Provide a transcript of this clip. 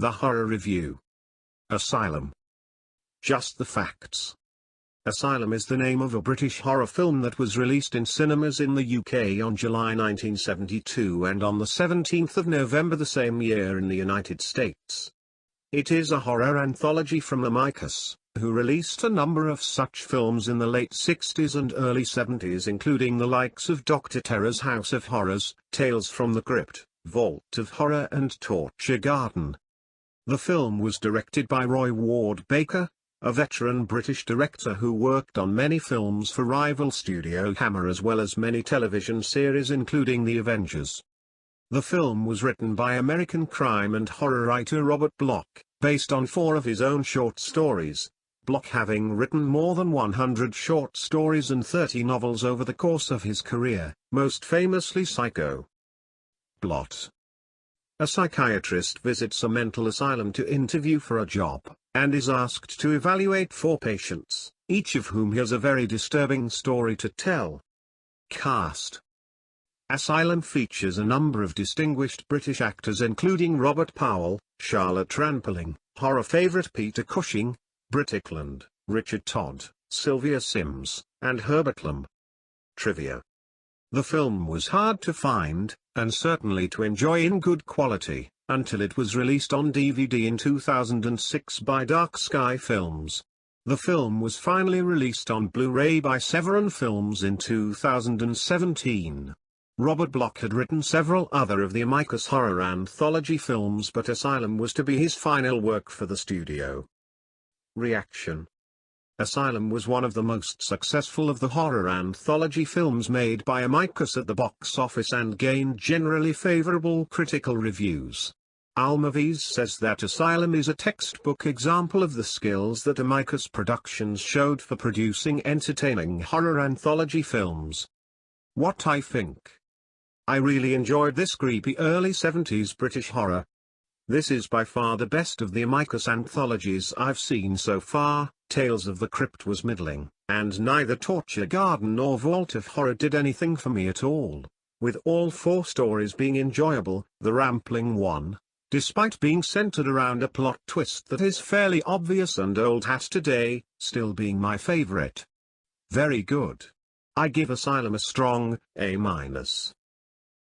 The Horror Review. Asylum. Just the facts. Asylum is the name of a British horror film that was released in cinemas in the UK on July 1972 and on the 17th of November the same year in the United States. It is a horror anthology from Amicus, who released a number of such films in the late 60s and early 70s, including the likes of Dr. Terror's House of Horrors, Tales from the Crypt, Vault of Horror and Torture Garden. The film was directed by Roy Ward Baker, a veteran British director who worked on many films for rival Studio Hammer as well as many television series including The Avengers. The film was written by American crime and horror writer Robert Bloch, based on 4 of his own short stories, Bloch having written more than 100 short stories and 30 novels over the course of his career, most famously Psycho. Plot. A psychiatrist visits a mental asylum to interview for a job, and is asked to evaluate 4 patients, each of whom has a very disturbing story to tell. Cast. Asylum features a number of distinguished British actors including Robert Powell, Charlotte Rampling, horror favourite Peter Cushing, Britt Ekland, Richard Todd, Sylvia Sims, and Herbert Lom. Trivia. The film was hard to find, and certainly to enjoy in good quality, until it was released on DVD in 2006 by Dark Sky Films. The film was finally released on Blu-ray by Severin Films in 2017. Robert Bloch had written several other of the Amicus horror anthology films, but Asylum was to be his final work for the studio. Reaction. Asylum was one of the most successful of the horror anthology films made by Amicus at the box office and gained generally favorable critical reviews. Almaviz says that Asylum is a textbook example of the skills that Amicus Productions showed for producing entertaining horror anthology films. What I think. I really enjoyed this creepy early 70s British horror. This is by far the best of the Amicus anthologies I've seen so far. Tales of the Crypt was middling, and neither Torture Garden nor Vault of Horror did anything for me at all, with all 4 stories being enjoyable, the Rampling one, despite being centered around a plot twist that is fairly obvious and old hat today, still being my favorite. Very good. I give Asylum a strong A-.